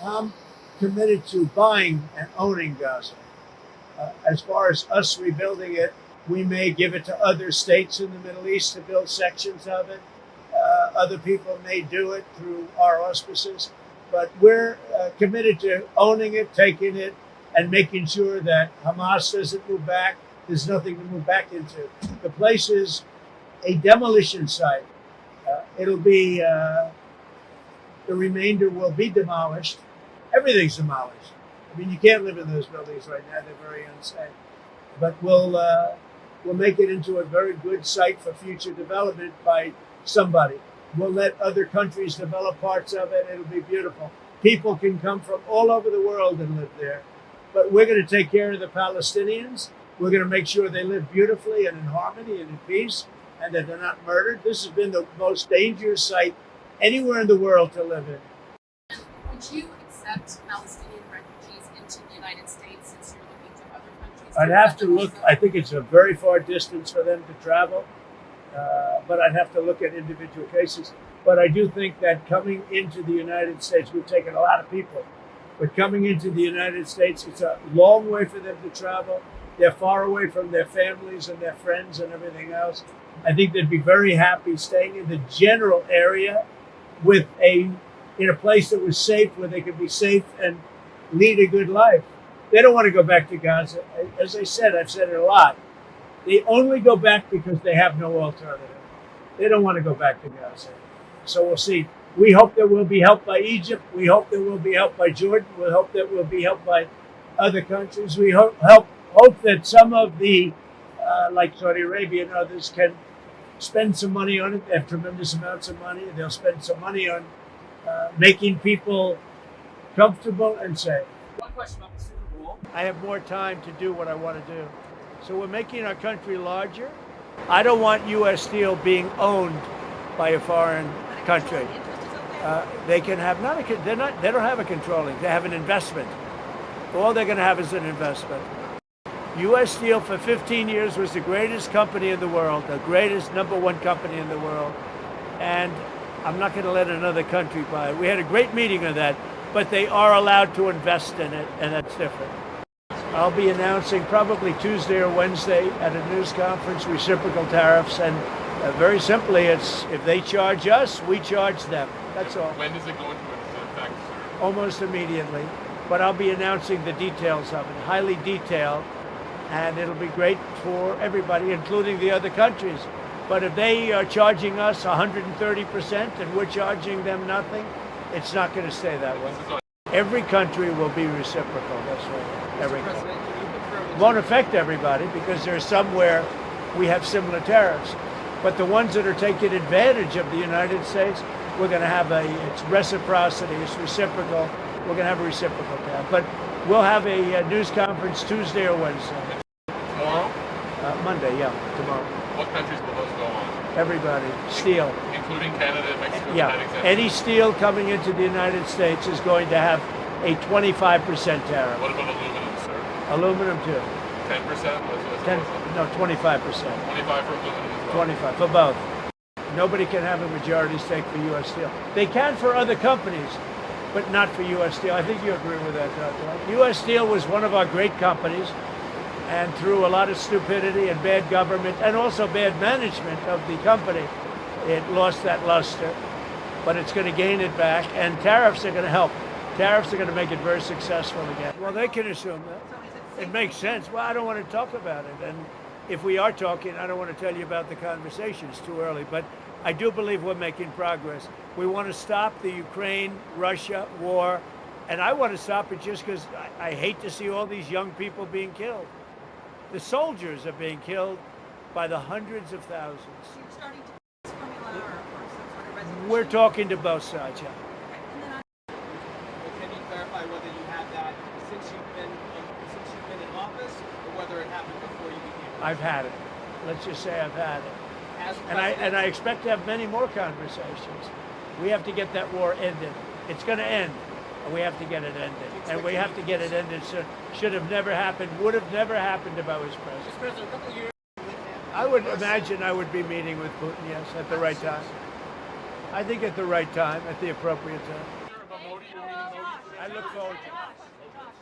I'm committed to buying and owning Gaza. As far as us rebuilding it, we may give it to other states in the Middle East to build sections of it. Other people may do it through our auspices, but we're committed to owning it, taking it, and making sure that Hamas doesn't move back. There's nothing to move back into. The place is a demolition site. It'll be, the remainder will be demolished. Everything's demolished. I mean, you can't live in those buildings right now. They're very unsafe. But we'll make it into a very good site for future development by somebody. We'll let other countries develop parts of it. It'll be beautiful. People can come from all over the world and live there. But we're going to take care of the Palestinians. We're going to make sure they live beautifully and in harmony and in peace, and that they're not murdered. This has been the most dangerous site anywhere in the world to live in. Would you accept Palestinian refugees into the United States since you're looking to other countries? I'd have to look. I think it's a very far distance for them to travel, but I'd have to look at individual cases. But I do think that coming into the United States, we've taken a lot of people, but coming into the United States, it's a long way for them to travel. They're far away from their families and their friends and everything else. I think they'd be very happy staying in the general area in a place that was safe, where they could be safe and lead a good life. They don't want to go back to Gaza. As I said, I've said it a lot. They only go back because they have no alternative. They don't want to go back to Gaza. So we'll see. We hope that we'll be helped by Egypt. We hope that we'll be helped by Jordan. We hope that we'll be helped by other countries. We hope that some of the, like Saudi Arabia and others, can spend some money on it. They have tremendous amounts of money. They'll spend some money on making people comfortable and safe. One question about the Super Bowl. I have more time to do what I want to do. So we're making our country larger. I don't want U.S. Steel being owned by a foreign country. They can have they don't have a controlling. They have an investment. All they're going to have is an investment. U.S. Steel for 15 years was the greatest company in the world, the greatest #1 company in the world, and I'm not going to let another country buy it. We had a great meeting on that, but they are allowed to invest in it, and that's different. I'll be announcing probably Tuesday or Wednesday at a news conference reciprocal tariffs, and very simply, it's if they charge us, we charge them. That's all. When does it go into effect, sir? Almost immediately, but I'll be announcing the details of it, highly detailed, and it'll be great for everybody, including the other countries. But if they are charging us 130% and we're charging them nothing, it's not going to stay that way. Every country will be reciprocal. That's right. Every country. Won't affect everybody because there's some where we have similar tariffs. But the ones that are taking advantage of the United States, we're going to have it's reciprocity, it's reciprocal. We're going to have a reciprocal tariff. But we'll have a news conference Tuesday or Wednesday. Tomorrow? Monday, yeah, tomorrow. What countries will those go on? Everybody. Steel. Including Canada and Mexico? Yeah. Any steel coming into the United States is going to have a 25% tariff. What about aluminum, sir? Aluminum too. 10%? 25%. 25 for aluminum as well? 25 for both. Nobody can have a majority stake for U.S. Steel. They can for other companies, but not for U.S. Steel. I think you agree with that, Dr. U.S. Steel was one of our great companies, and through a lot of stupidity and bad government and also bad management of the company, it lost that luster. But it's going to gain it back, and tariffs are going to help. Tariffs are going to make it very successful again. Well, they can assume that. It makes sense. Well, I don't want to talk about it. And if we are talking, I don't want to tell you about the conversation. It's too early. But I do believe we're making progress. We want to stop the Ukraine-Russia war. And I want to stop it just because I hate to see all these young people being killed. The soldiers are being killed by the hundreds of thousands. So you're starting to formula or some sort of resolution? We're talking to both sides, yeah. Can you clarify whether you had that since you've been in office, or whether it happened before you became? I've had it. Let's just say I've had it. As And I expect to have many more conversations. We have to get that war ended. It's going to end, and we have to get it ended. And we have to get it ended. So should have never happened, would have never happened if I was president. Mr. President, a couple of years I would imagine I would be meeting with Putin, yes, at the right time. I think at the right time, at the appropriate time. I look Josh.